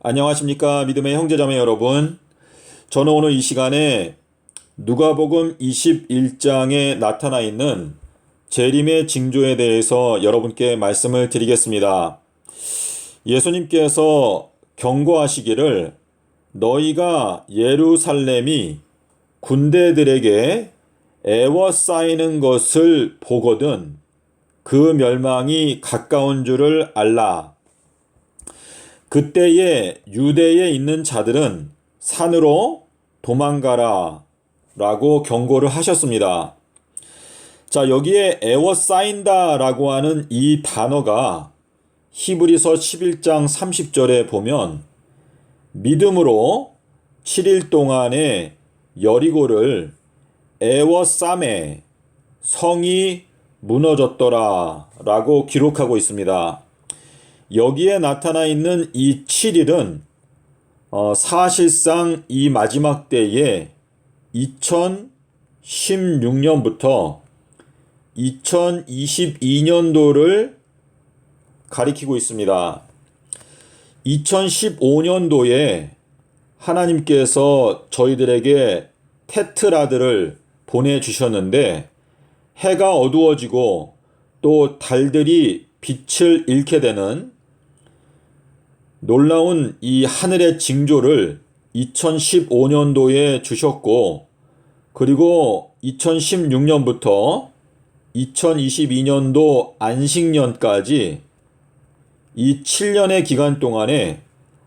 안녕하십니까 믿음의 형제자매 여러분. 저는 오늘 이 시간에 누가복음 21장에 나타나 있는 재림의 징조에 대해서 여러분께 말씀을 드리겠습니다. 예수님께서 경고하시기를 너희가 예루살렘이 군대들에게 애워싸이는 것을 보거든 그 멸망이 가까운 줄을 알라. 그때에 유대에 있는 자들은 산으로 도망가라 라고 경고를 하셨습니다. 자, 여기에 애워싸인다 라고 하는 이 단어가 히브리서 11장 30절에 보면 믿음으로 7일 동안에 여리고를 애워싸매 성이 무너졌더라 라고 기록하고 있습니다. 여기에 나타나 있는 이 7일은 사실상 이 마지막 때에 2016년부터 2022년도를 가리키고 있습니다. 2015년도에 하나님께서 저희들에게 테트라드를 보내주셨는데 해가 어두워지고 또 달들이 빛을 잃게 되는 놀라운 이 하늘의 징조를 2015년도에 주셨고, 그리고 2016년부터 2022년도 안식년까지 이 7년의 기간 동안에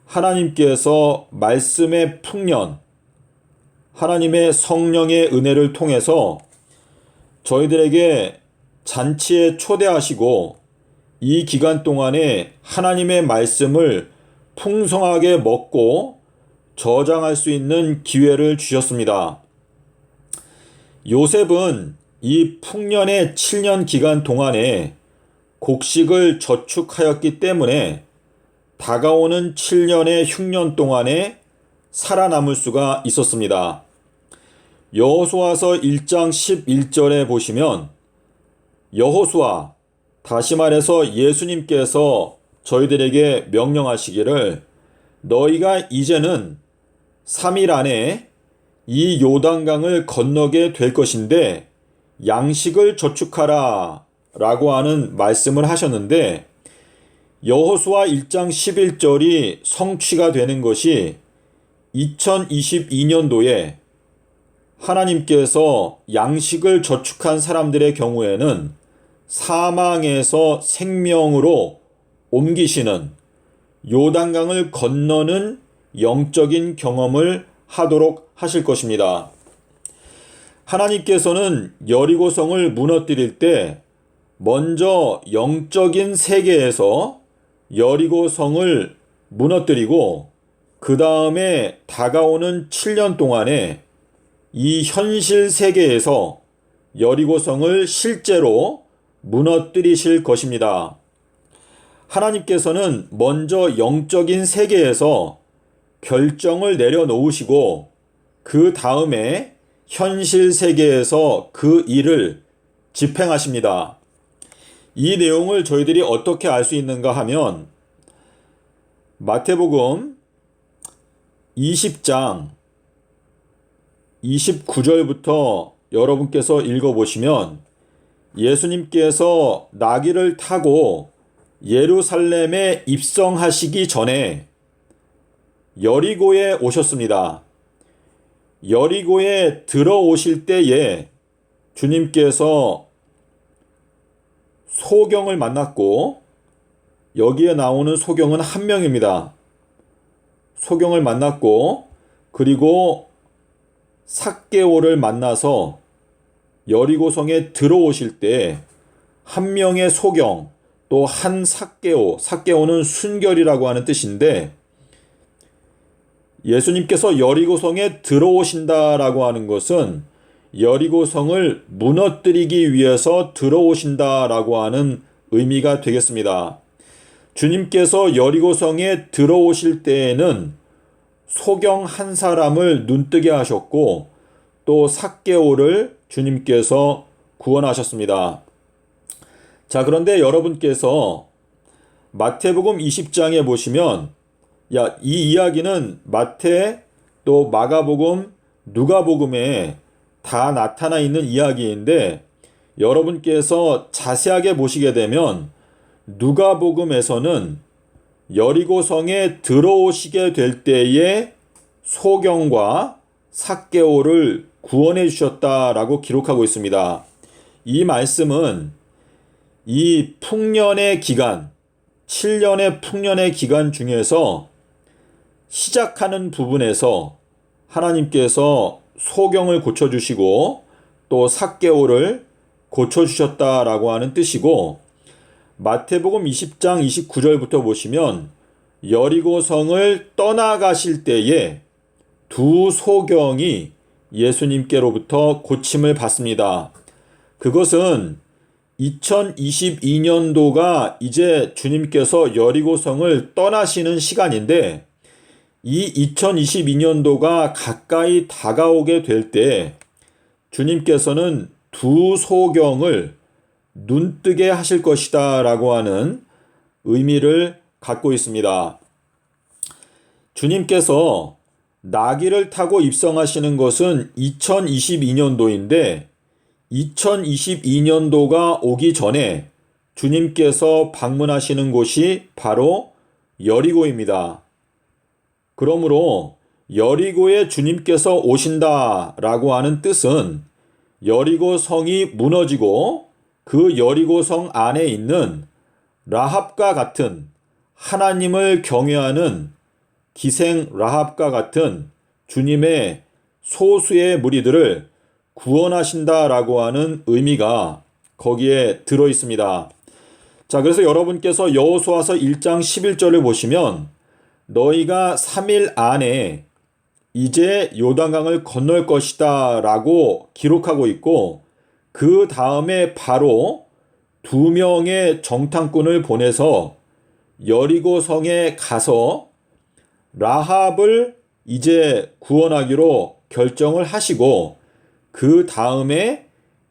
하나님께서 말씀의 풍년, 하나님의 성령의 은혜를 통해서 저희들에게 잔치에 초대하시고 이 기간 동안에 하나님의 말씀을 풍성하게 먹고 저장할 수 있는 기회를 주셨습니다. 요셉은 이 풍년의 7년 기간 동안에 곡식을 저축하였기 때문에 다가오는 7년의 흉년 동안에 살아남을 수가 있었습니다. 여호수아서 1장 11절에 보시면 여호수아, 다시 말해서 예수님께서 저희들에게 명령하시기를 너희가 이제는 3일 안에 이 요단강을 건너게 될 것인데 양식을 저축하라 라고 하는 말씀을 하셨는데, 여호수아 1장 11절이 성취가 되는 것이 2022년도에 하나님께서 양식을 저축한 사람들의 경우에는 사망에서 생명으로 옮기시는 요단강을 건너는 영적인 경험을 하도록 하실 것입니다. 하나님께서는 여리고성을 무너뜨릴 때 먼저 영적인 세계에서 여리고성을 무너뜨리고 그 다음에 다가오는 7년 동안에 이 현실 세계에서 여리고성을 실제로 무너뜨리실 것입니다. 하나님께서는 먼저 영적인 세계에서 결정을 내려놓으시고 그 다음에 현실 세계에서 그 일을 집행하십니다. 이 내용을 저희들이 어떻게 알 수 있는가 하면 마태복음 20장 29절부터 여러분께서 읽어보시면 예수님께서 나귀를 타고 예루살렘에 입성하시기 전에 여리고에 오셨습니다. 여리고에 들어오실 때에 주님께서 소경을 만났고, 여기에 나오는 소경은 한 명입니다. 소경을 만났고 그리고 삭개오를 만나서 여리고성에 들어오실 때 한 명의 소경 또 한 삭개오, 삭개오는 순결이라고 하는 뜻인데, 예수님께서 여리고성에 들어오신다라고 하는 것은 여리고성을 무너뜨리기 위해서 들어오신다라고 하는 의미가 되겠습니다. 주님께서 여리고성에 들어오실 때에는 소경 한 사람을 눈뜨게 하셨고 또 삭개오를 주님께서 구원하셨습니다. 자, 그런데 여러분께서 마태복음 20장에 보시면 이 이야기는 마태 또 마가복음, 누가복음에 다 나타나 있는 이야기인데 여러분께서 자세하게 보시게 되면 누가복음에서는 여리고성에 들어오시게 될 때에 소경과 삭개오를 구원해 주셨다라고 기록하고 있습니다. 이 말씀은 이 풍년의 기간, 7년의 풍년의 기간 중에서 시작하는 부분에서 하나님께서 소경을 고쳐주시고 또 삭개오를 고쳐주셨다라고 하는 뜻이고, 마태복음 20장 29절부터 보시면 여리고성을 떠나가실 때에 두 소경이 예수님께로부터 고침을 받습니다. 그것은 2022년도가 이제 주님께서 여리고성을 떠나시는 시간인데 이 2022년도가 가까이 다가오게 될 때 주님께서는 두 소경을 눈뜨게 하실 것이다 라고 하는 의미를 갖고 있습니다. 주님께서 나귀를 타고 입성하시는 것은 2022년도인데 2022년도가 오기 전에 주님께서 방문하시는 곳이 바로 여리고입니다. 그러므로 여리고에 주님께서 오신다라고 하는 뜻은 여리고 성이 무너지고 그 여리고 성 안에 있는 라합과 같은 하나님을 경외하는 기생 라합과 같은 주님의 소수의 무리들을 구원하신다라고 하는 의미가 거기에 들어 있습니다. 자, 그래서 여러분께서 여호수아서 1장 11절을 보시면 너희가 3일 안에 이제 요단강을 건널 것이다 라고 기록하고 있고, 그 다음에 바로 2명의 정탐꾼을 보내서 여리고 성에 가서 라합을 이제 구원하기로 결정을 하시고 그 다음에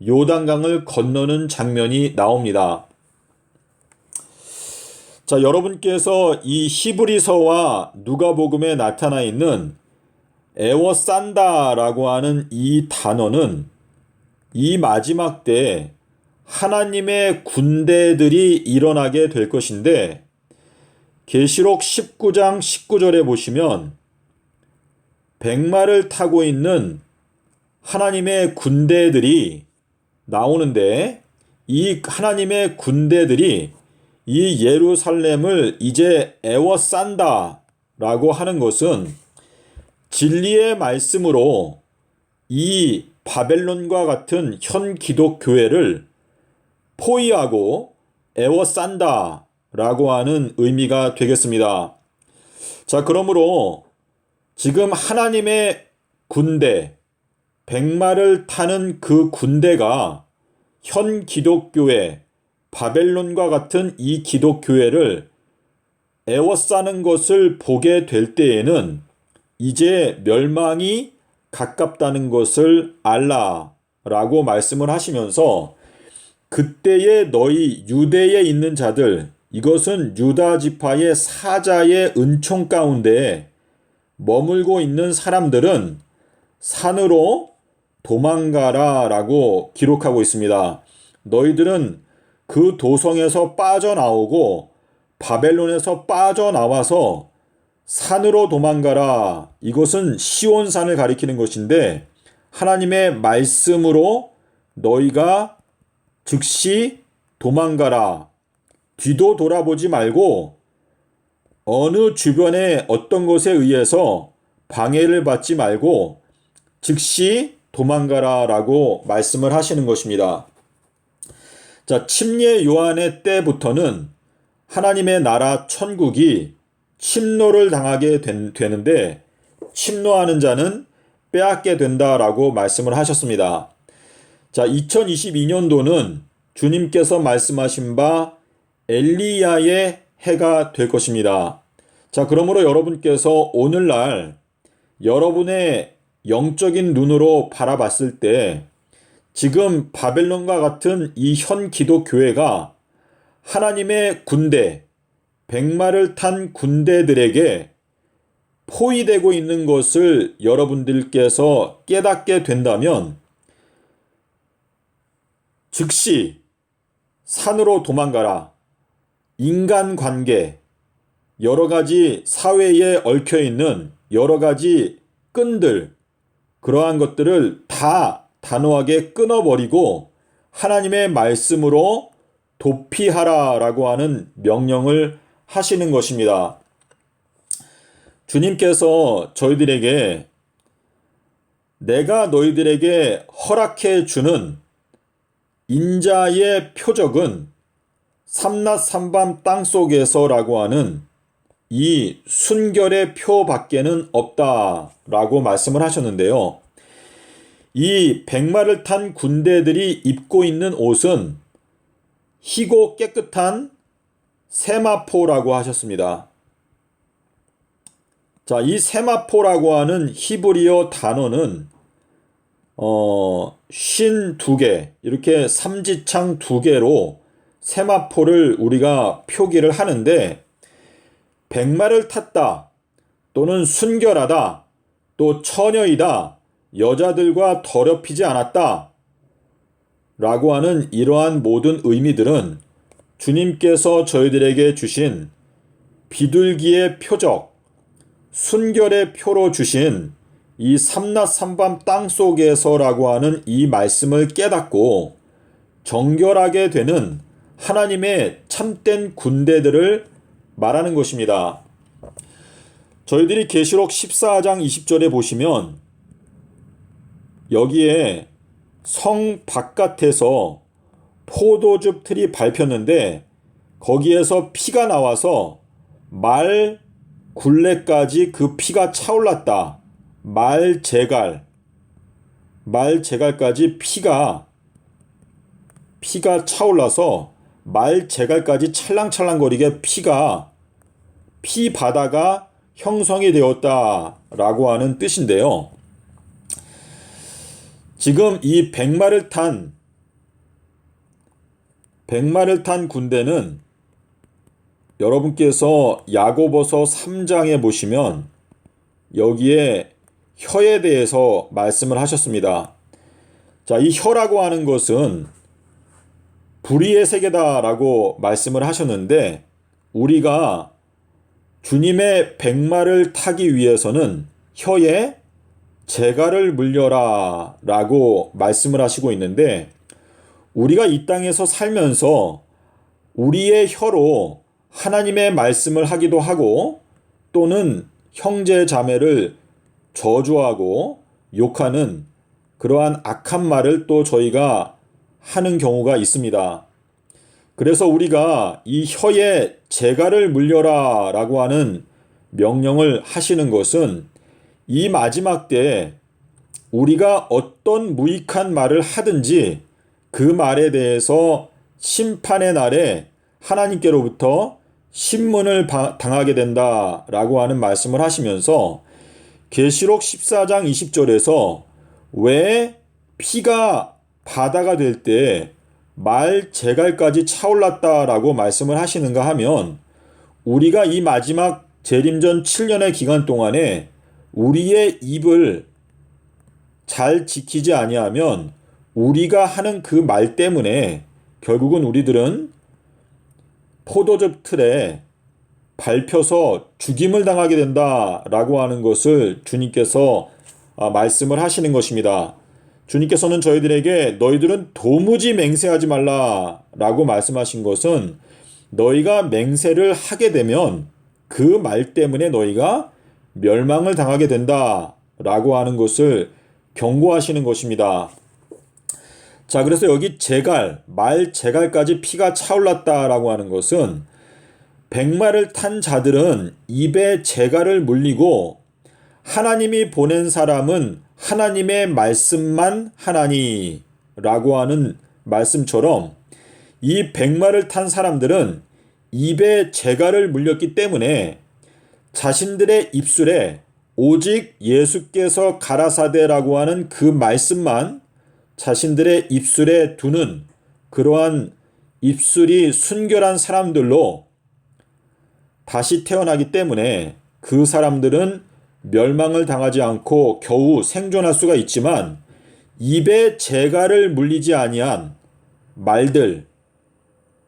요단강을 건너는 장면이 나옵니다. 자, 여러분께서 이 히브리서와 누가복음에 나타나 있는 에워싼다라고 하는 이 단어는 이 마지막 때 하나님의 군대들이 일어나게 될 것인데, 계시록 19장 19절에 보시면 백마를 타고 있는 하나님의 군대들이 나오는데, 이 하나님의 군대들이 이 예루살렘을 이제 에워싼다 라고 하는 것은 진리의 말씀으로 이 바벨론과 같은 현 기독교회를 포위하고 에워싼다 라고 하는 의미가 되겠습니다. 자, 그러므로 지금 하나님의 군대, 백마를 타는 그 군대가 현 기독교회, 바벨론과 같은 이 기독교회를 에워싸는 것을 보게 될 때에는 이제 멸망이 가깝다는 것을 알라라고 말씀을 하시면서, 그때에 너희 유대에 있는 자들, 이것은 유다 지파의 사자의 은총 가운데 머물고 있는 사람들은 산으로 도망가라 라고 기록하고 있습니다. 너희들은 그 도성에서 빠져나오고 바벨론에서 빠져나와서 산으로 도망가라. 이것은 시온산을 가리키는 것인데, 하나님의 말씀으로 너희가 즉시 도망가라. 뒤도 돌아보지 말고 어느 주변의 어떤 것에 의해서 방해를 받지 말고 즉시 도망가라 라고 말씀을 하시는 것입니다. 자, 침례 요한의 때부터는 하나님의 나라 천국이 침노를 당하게 되는데, 침노하는 자는 빼앗게 된다라고 말씀을 하셨습니다. 자, 2022년도는 주님께서 말씀하신 바 엘리야의 해가 될 것입니다. 자, 그러므로 여러분께서 오늘날 여러분의 영적인 눈으로 바라봤을 때 지금 바벨론과 같은 이 현 기독교회가 하나님의 군대, 백마를 탄 군대들에게 포위되고 있는 것을 여러분들께서 깨닫게 된다면 즉시 산으로 도망가라. 인간관계, 여러 가지 사회에 얽혀있는 여러 가지 끈들, 그러한 것들을 다 단호하게 끊어버리고 하나님의 말씀으로 도피하라라고 하는 명령을 하시는 것입니다. 주님께서 저희들에게 내가 너희들에게 허락해 주는 인자의 표적은 삼낮삼밤 땅속에서라고 하는 이 순결의 표밖에는 없다라고 말씀을 하셨는데요. 이 백마를 탄 군대들이 입고 있는 옷은 희고 깨끗한 세마포라고 하셨습니다. 자, 이 세마포라고 하는 히브리어 단어는 52개, 이렇게 삼지창 2개로 세마포를 우리가 표기를 하는데, 백마를 탔다, 또는 순결하다, 또 처녀이다, 여자들과 더럽히지 않았다 라고 하는 이러한 모든 의미들은 주님께서 저희들에게 주신 비둘기의 표적, 순결의 표로 주신 이 삼낮삼밤 땅속에서라고 하는 이 말씀을 깨닫고 정결하게 되는 하나님의 참된 군대들을 말하는 것입니다. 저희들이 계시록 14장 20절에 보시면 여기에 성 바깥에서 포도즙 틀이 밟혔는데 거기에서 피가 나와서 말 굴레까지 그 피가 차올랐다. 말제갈까지 피가 차올라서 말제갈까지 찰랑찰랑거리게 피 바다가 형성이 되었다라고 하는 뜻인데요. 지금 이 백마를 탄 군대는 여러분께서 야고보서 3장에 보시면 여기에 혀에 대해서 말씀을 하셨습니다. 자, 이 혀라고 하는 것은 불의의 세계다라고 말씀을 하셨는데, 우리가 주님의 백마를 타기 위해서는 혀에 제갈을 물려라 라고 말씀을 하시고 있는데, 우리가 이 땅에서 살면서 우리의 혀로 하나님의 말씀을 하기도 하고 또는 형제 자매를 저주하고 욕하는 그러한 악한 말을 또 저희가 하는 경우가 있습니다. 그래서 우리가 이 혀에 제갈을 물려라 라고 하는 명령을 하시는 것은 이 마지막 때에 우리가 어떤 무익한 말을 하든지 그 말에 대해서 심판의 날에 하나님께로부터 신문을 당하게 된다라고 하는 말씀을 하시면서 계시록 14장 20절에서 왜 피가 바다가 될 때 말 제갈까지 차올랐다라고 말씀을 하시는가 하면, 우리가 이 마지막 재림전 7년의 기간 동안에 우리의 입을 잘 지키지 아니하면 우리가 하는 그 말 때문에 결국은 우리들은 포도즙 틀에 밟혀서 죽임을 당하게 된다라고 하는 것을 주님께서 말씀을 하시는 것입니다. 주님께서는 저희들에게 너희들은 도무지 맹세하지 말라라고 말씀하신 것은, 너희가 맹세를 하게 되면 그 말 때문에 너희가 멸망을 당하게 된다라고 하는 것을 경고하시는 것입니다. 자, 그래서 여기 말 제갈까지 피가 차올랐다라고 하는 것은, 백마를 탄 자들은 입에 제갈을 물리고 하나님이 보낸 사람은 하나님의 말씀만 하나니라고 하는 말씀처럼, 이 백마를 탄 사람들은 입에 제갈을 물렸기 때문에 자신들의 입술에 오직 예수께서 가라사대라고 하는 그 말씀만 자신들의 입술에 두는 그러한 입술이 순결한 사람들로 다시 태어나기 때문에 그 사람들은 멸망을 당하지 않고 겨우 생존할 수가 있지만 입에 재갈을 물리지 아니한 말들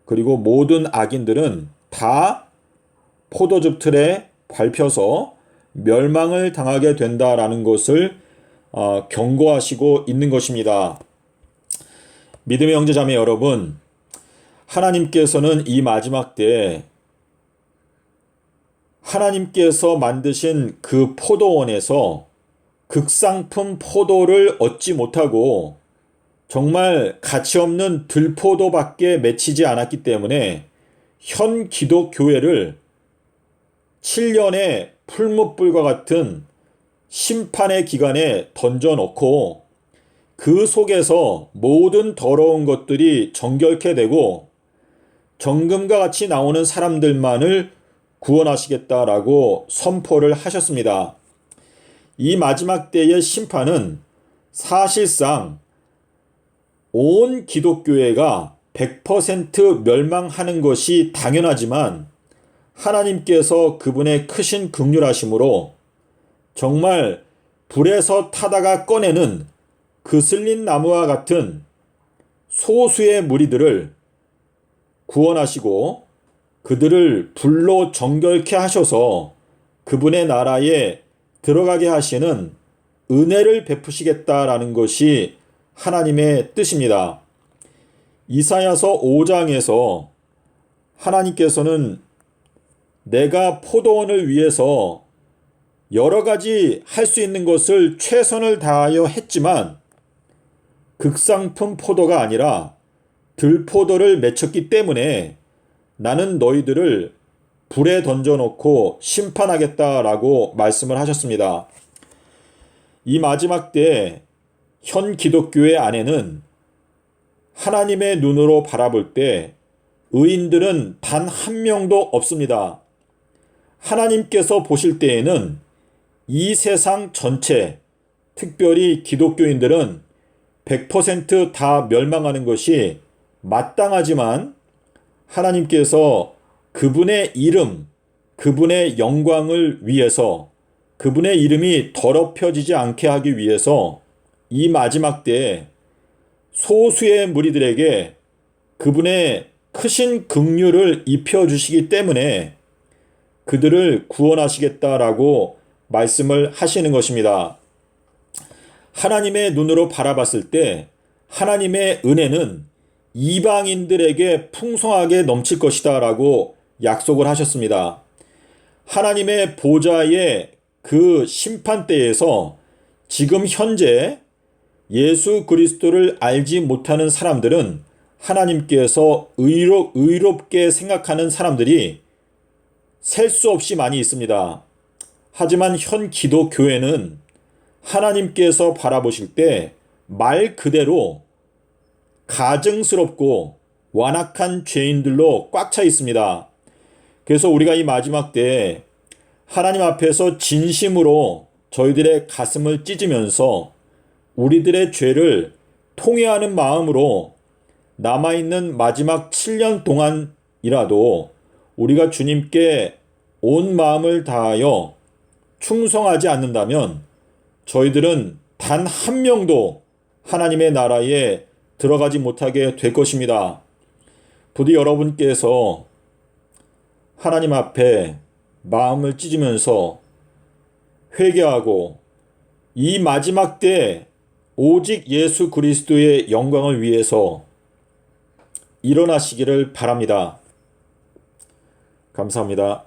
그리고 모든 악인들은 다 포도즙 틀에 밟혀서 멸망을 당하게 된다라는 것을 경고하시고 있는 것입니다. 믿음의 형제자매 여러분, 하나님께서는 이 마지막 때에 하나님께서 만드신 그 포도원에서 극상품 포도를 얻지 못하고 정말 가치 없는 들포도밖에 맺히지 않았기 때문에 현 기독교회를 7년의 풀무불과 같은 심판의 기간에 던져놓고 그 속에서 모든 더러운 것들이 정결케 되고 정금과 같이 나오는 사람들만을 구원하시겠다라고 선포를 하셨습니다. 이 마지막 때의 심판은 사실상 온 기독교회가 100% 멸망하는 것이 당연하지만 하나님께서 그분의 크신 긍휼하심으로 정말 불에서 타다가 꺼내는 그슬린 나무와 같은 소수의 무리들을 구원하시고 그들을 불로 정결케 하셔서 그분의 나라에 들어가게 하시는 은혜를 베푸시겠다라는 것이 하나님의 뜻입니다. 이사야서 5장에서 하나님께서는 내가 포도원을 위해서 여러 가지 할 수 있는 것을 최선을 다하여 했지만 극상품 포도가 아니라 들포도를 맺혔기 때문에 나는 너희들을 불에 던져놓고 심판하겠다라고 말씀을 하셨습니다. 이 마지막 때 현 기독교회 안에는 하나님의 눈으로 바라볼 때 의인들은 단 한 명도 없습니다. 하나님께서 보실 때에는 이 세상 전체, 특별히 기독교인들은 100% 멸망하는 것이 마땅하지만 하나님께서 그분의 이름, 그분의 영광을 위해서 그분의 이름이 더럽혀지지 않게 하기 위해서 이 마지막 때에 소수의 무리들에게 그분의 크신 긍휼을 입혀주시기 때문에 그들을 구원하시겠다라고 말씀을 하시는 것입니다. 하나님의 눈으로 바라봤을 때 하나님의 은혜는 이방인들에게 풍성하게 넘칠 것이다 라고 약속을 하셨습니다. 하나님의 보좌의 그 심판대에서 지금 현재 예수 그리스도를 알지 못하는 사람들은 하나님께서 의롭게 생각하는 사람들이 셀 수 없이 많이 있습니다. 하지만 현 기독교회는 하나님께서 바라보실 때 말 그대로 가증스럽고 완악한 죄인들로 꽉 차 있습니다. 그래서 우리가 이 마지막 때에 하나님 앞에서 진심으로 저희들의 가슴을 찢으면서 우리들의 죄를 통회하는 마음으로 남아있는 마지막 7년 동안이라도 우리가 주님께 온 마음을 다하여 충성하지 않는다면 저희들은 단 한 명도 하나님의 나라에 들어가지 못하게 될 것입니다. 부디 여러분께서 하나님 앞에 마음을 찢으면서 회개하고 이 마지막 때 오직 예수 그리스도의 영광을 위해서 일어나시기를 바랍니다. 감사합니다.